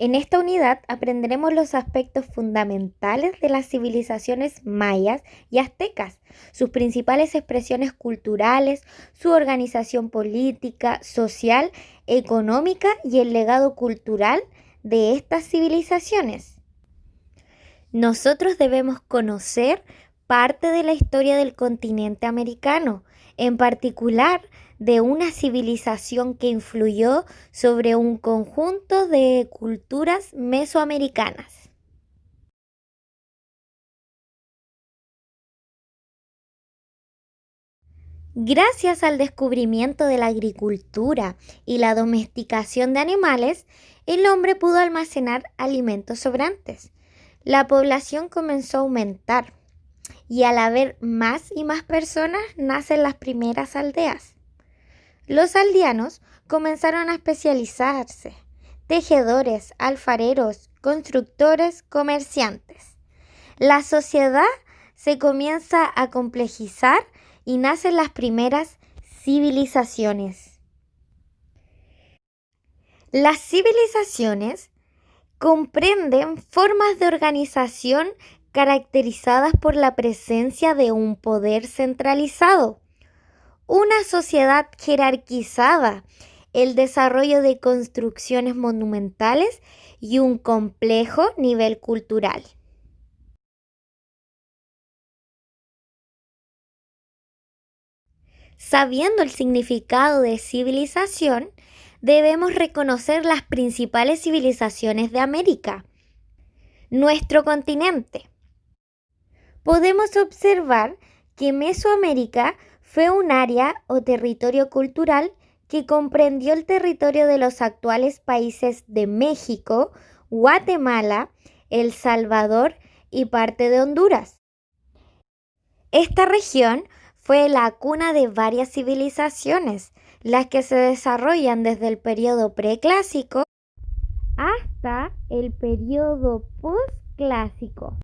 En esta unidad aprenderemos los aspectos fundamentales de las civilizaciones mayas y aztecas, sus principales expresiones culturales, su organización política, social, económica y el legado cultural de estas civilizaciones. Nosotros debemos conocer parte de la historia del continente americano, en particular de una civilización que influyó sobre un conjunto de culturas mesoamericanas. Gracias al descubrimiento de la agricultura y la domesticación de animales, el hombre pudo almacenar alimentos sobrantes. La población comenzó a aumentar y al haber más y más personas nacen las primeras aldeas. Los aldeanos comenzaron a especializarse: tejedores, alfareros, constructores, comerciantes. La sociedad se comienza a complejizar y nacen las primeras civilizaciones. Las civilizaciones comprenden formas de organización caracterizadas por la presencia de un poder centralizado, una sociedad jerarquizada, el desarrollo de construcciones monumentales y un complejo nivel cultural. Sabiendo el significado de civilización, debemos reconocer las principales civilizaciones de América, nuestro continente. Podemos observar que Mesoamérica fue un área o territorio cultural que comprendió el territorio de los actuales países de México, Guatemala, El Salvador y parte de Honduras. Esta región fue la cuna de varias civilizaciones, las que se desarrollan desde el periodo preclásico hasta el periodo postclásico.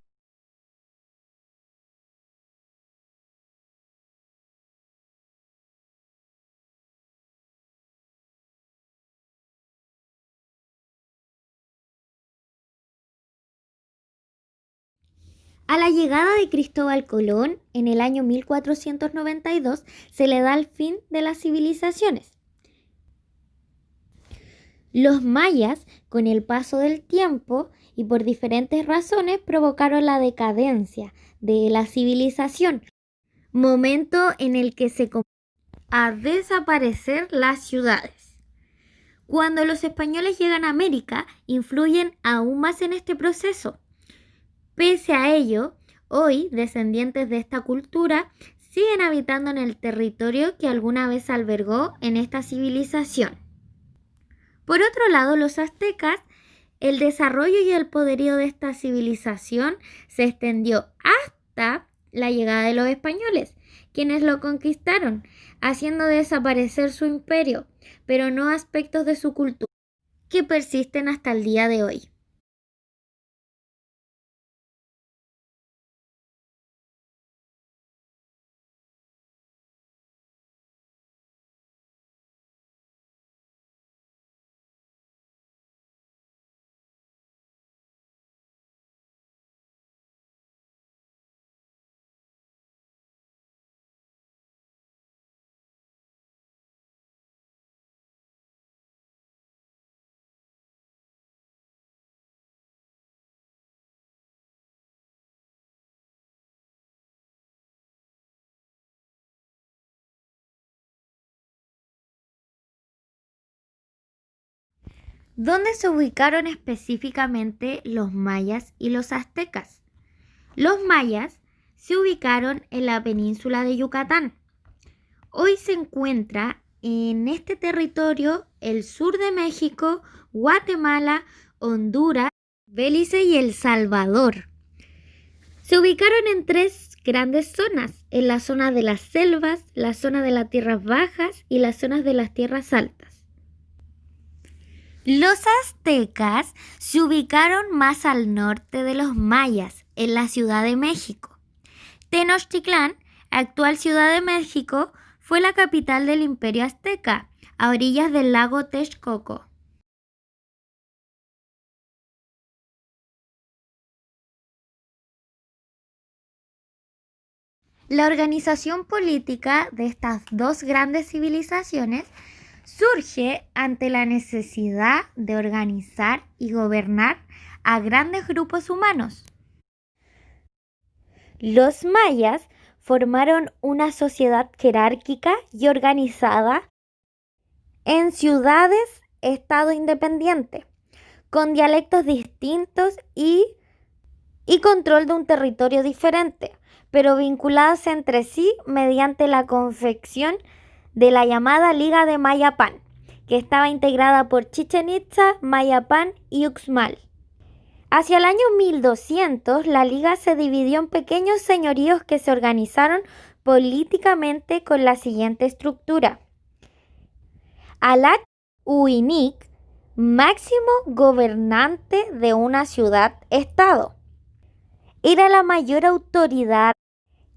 A la llegada de Cristóbal Colón en el año 1492 se le da el fin de las civilizaciones. Los mayas, con el paso del tiempo y por diferentes razones, provocaron la decadencia de la civilización, momento en el que se comenzó a desaparecer las ciudades. Cuando los españoles llegan a América, influyen aún más en este proceso. Pese a ello, hoy descendientes de esta cultura siguen habitando en el territorio que alguna vez albergó en esta civilización. Por otro lado, los aztecas, el desarrollo y el poderío de esta civilización se extendió hasta la llegada de los españoles, quienes lo conquistaron, haciendo desaparecer su imperio, pero no aspectos de su cultura, que persisten hasta el día de hoy. ¿Dónde se ubicaron específicamente los mayas y los aztecas? Los mayas se ubicaron en la península de Yucatán. Hoy se encuentra en este territorio el sur de México, Guatemala, Honduras, Belice y El Salvador. Se ubicaron en tres grandes zonas: en la zona de las selvas, la zona de las tierras bajas y las zonas de las tierras altas. Los aztecas se ubicaron más al norte de los mayas, en la Ciudad de México. Tenochtitlán, actual Ciudad de México, fue la capital del Imperio Azteca, a orillas del lago Texcoco. La organización política de estas dos grandes civilizaciones surge ante la necesidad de organizar y gobernar a grandes grupos humanos. Los mayas formaron una sociedad jerárquica y organizada en ciudades-estado independientes, con dialectos distintos y control de un territorio diferente, pero vinculados entre sí mediante la confección de la llamada Liga de Mayapán, que estaba integrada por Chichén Itzá, Mayapán y Uxmal. Hacia el año 1200, la liga se dividió en pequeños señoríos que se organizaron políticamente con la siguiente estructura. Alach Uinik, máximo gobernante de una ciudad-estado. Era la mayor autoridad,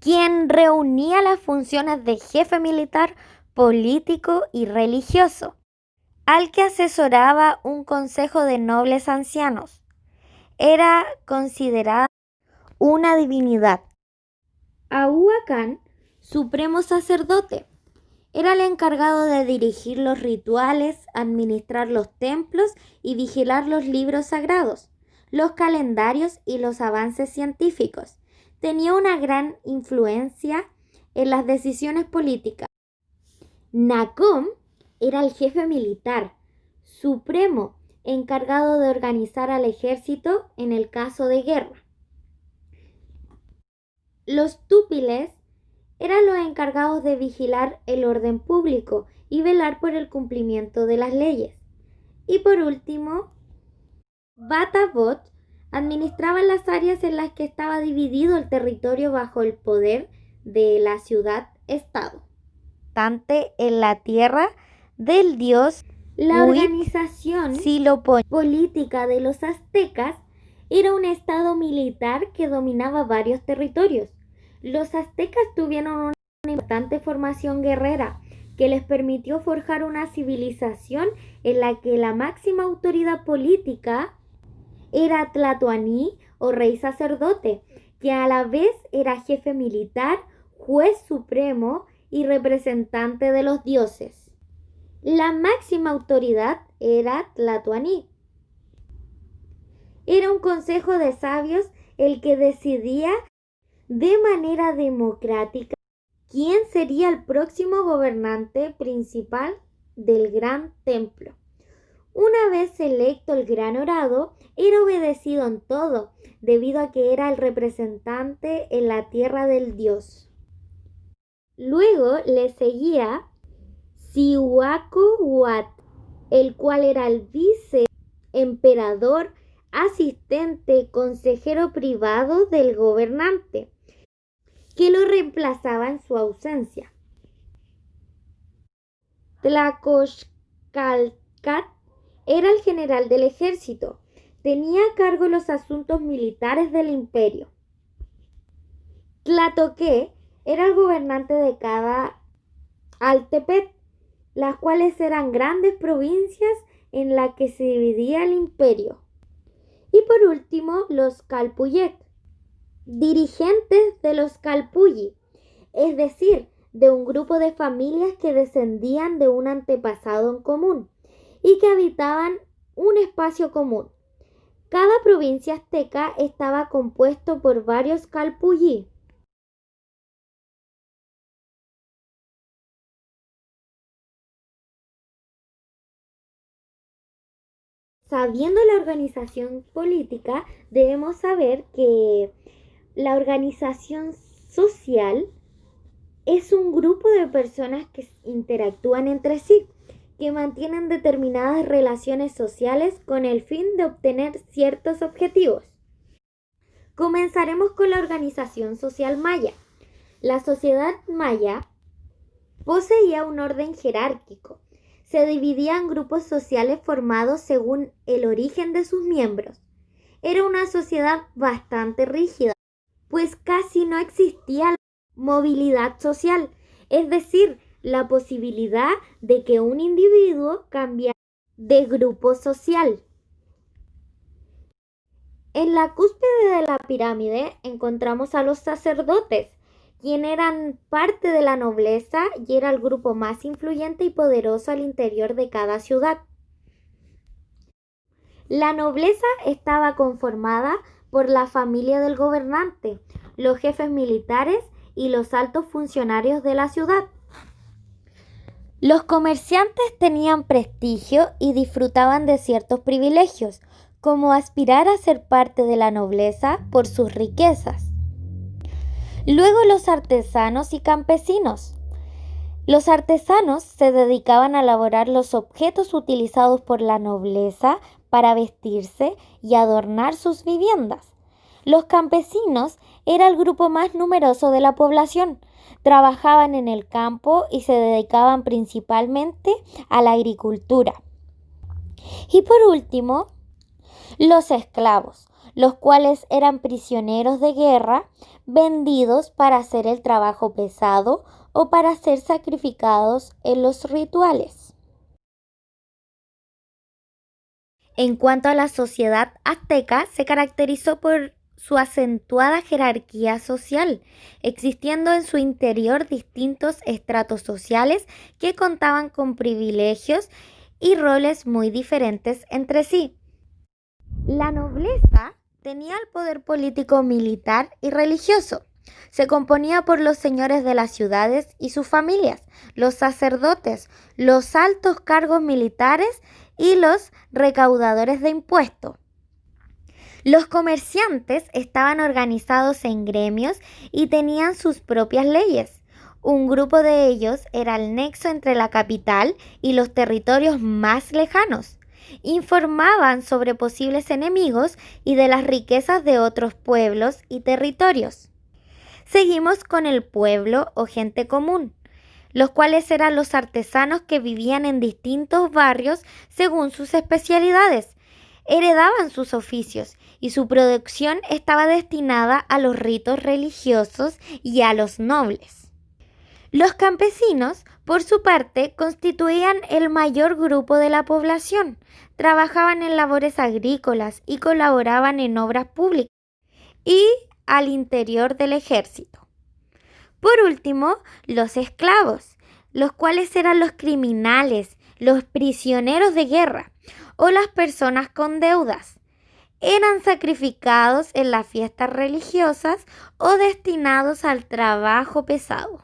quien reunía las funciones de jefe militar, político y religioso, al que asesoraba un consejo de nobles ancianos. Era considerada una divinidad. Ahuacán, supremo sacerdote, era el encargado de dirigir los rituales, administrar los templos y vigilar los libros sagrados, los calendarios y los avances científicos. Tenía una gran influencia en las decisiones políticas. Nacom era el jefe militar supremo, encargado de organizar al ejército en el caso de guerra. Los túpiles eran los encargados de vigilar el orden público y velar por el cumplimiento de las leyes. Y por último, Batabot administraba las áreas en las que estaba dividido el territorio bajo el poder de la ciudad-estado. En la tierra del dios la organización política de los aztecas era un estado militar que dominaba varios territorios. Los aztecas tuvieron una importante formación guerrera que les permitió forjar una civilización en la que la máxima autoridad política era Tlatoani o rey sacerdote, que a la vez era jefe militar, juez supremo y representante de los dioses. La máxima autoridad era Tlatoani. Era un consejo de sabios el que decidía de manera democrática quién sería el próximo gobernante principal del gran templo. Una vez electo el gran orado, era obedecido en todo, debido a que era el representante en la tierra del dios. Luego le seguía Cihuacohuatl, el cual era el viceemperador, asistente, consejero privado del gobernante, que lo reemplazaba en su ausencia. Tlacoxcalcat era el general del ejército. Tenía a cargo los asuntos militares del imperio. Tlatoqué era el gobernante de cada Altepet, las cuales eran grandes provincias en las que se dividía el imperio. Y por último, los Calpullet, dirigentes de los Calpulli, es decir, de un grupo de familias que descendían de un antepasado en común y que habitaban un espacio común. Cada provincia azteca estaba compuesto por varios Calpulli. Sabiendo la organización política, debemos saber que la organización social es un grupo de personas que interactúan entre sí, que mantienen determinadas relaciones sociales con el fin de obtener ciertos objetivos. Comenzaremos con la organización social maya. La sociedad maya poseía un orden jerárquico. Se dividía en grupos sociales formados según el origen de sus miembros. Era una sociedad bastante rígida, pues casi no existía la movilidad social, es decir, la posibilidad de que un individuo cambiara de grupo social. En la cúspide de la pirámide encontramos a los sacerdotes, quien eran parte de la nobleza y era el grupo más influyente y poderoso al interior de cada ciudad. La nobleza estaba conformada por la familia del gobernante, los jefes militares y los altos funcionarios de la ciudad. Los comerciantes tenían prestigio y disfrutaban de ciertos privilegios, como aspirar a ser parte de la nobleza por sus riquezas. Luego los artesanos y campesinos. Los artesanos se dedicaban a elaborar los objetos utilizados por la nobleza para vestirse y adornar sus viviendas. Los campesinos era el grupo más numeroso de la población. Trabajaban en el campo y se dedicaban principalmente a la agricultura. Y por último, los esclavos, los cuales eran prisioneros de guerra vendidos para hacer el trabajo pesado o para ser sacrificados en los rituales. En cuanto a la sociedad azteca, se caracterizó por su acentuada jerarquía social, existiendo en su interior distintos estratos sociales que contaban con privilegios y roles muy diferentes entre sí. La nobleza tenía el poder político, militar y religioso. Se componía por los señores de las ciudades y sus familias, los sacerdotes, los altos cargos militares y los recaudadores de impuestos. Los comerciantes estaban organizados en gremios y tenían sus propias leyes. Un grupo de ellos era el nexo entre la capital y los territorios más lejanos. Informaban sobre posibles enemigos y de las riquezas de otros pueblos y territorios. Seguimos con el pueblo o gente común, los cuales eran los artesanos que vivían en distintos barrios según sus especialidades. Heredaban sus oficios y su producción estaba destinada a los ritos religiosos y a los nobles. Los campesinos, por su parte, constituían el mayor grupo de la población. Trabajaban en labores agrícolas y colaboraban en obras públicas y al interior del ejército. Por último, los esclavos, los cuales eran los criminales, los prisioneros de guerra o las personas con deudas. Eran sacrificados en las fiestas religiosas o destinados al trabajo pesado.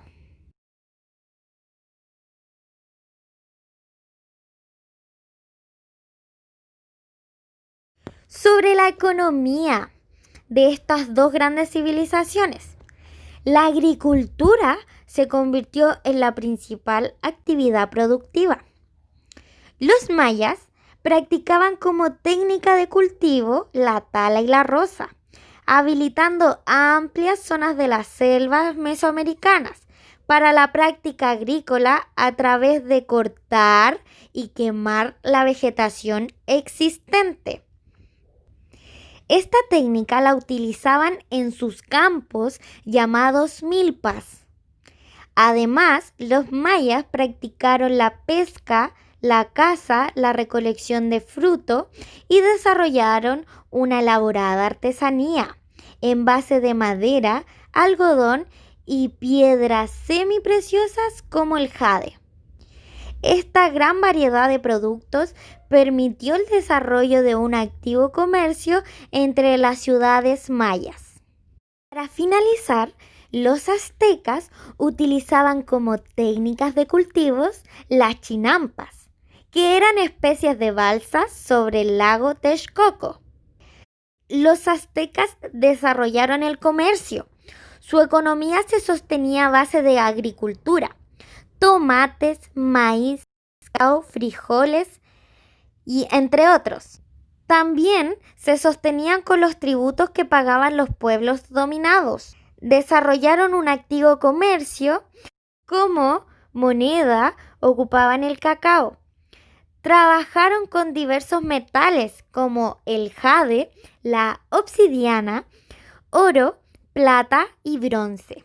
Sobre la economía de estas dos grandes civilizaciones, la agricultura se convirtió en la principal actividad productiva. Los mayas practicaban como técnica de cultivo la tala y la roza, habilitando amplias zonas de las selvas mesoamericanas para la práctica agrícola a través de cortar y quemar la vegetación existente. Esta técnica la utilizaban en sus campos llamados milpas. Además, los mayas practicaron la pesca, la caza, la recolección de fruto y desarrollaron una elaborada artesanía en base de madera, algodón y piedras semipreciosas como el jade. Esta gran variedad de productos permitió el desarrollo de un activo comercio entre las ciudades mayas. Para finalizar, los aztecas utilizaban como técnicas de cultivos las chinampas, que eran especies de balsas sobre el lago Texcoco. Los aztecas desarrollaron el comercio. Su economía se sostenía a base de agricultura, tomates, maíz, cacao, frijoles y entre otros. También se sostenían con los tributos que pagaban los pueblos dominados. Desarrollaron un activo comercio como moneda, ocupaban el cacao. Trabajaron con diversos metales como el jade, la obsidiana, oro, plata y bronce.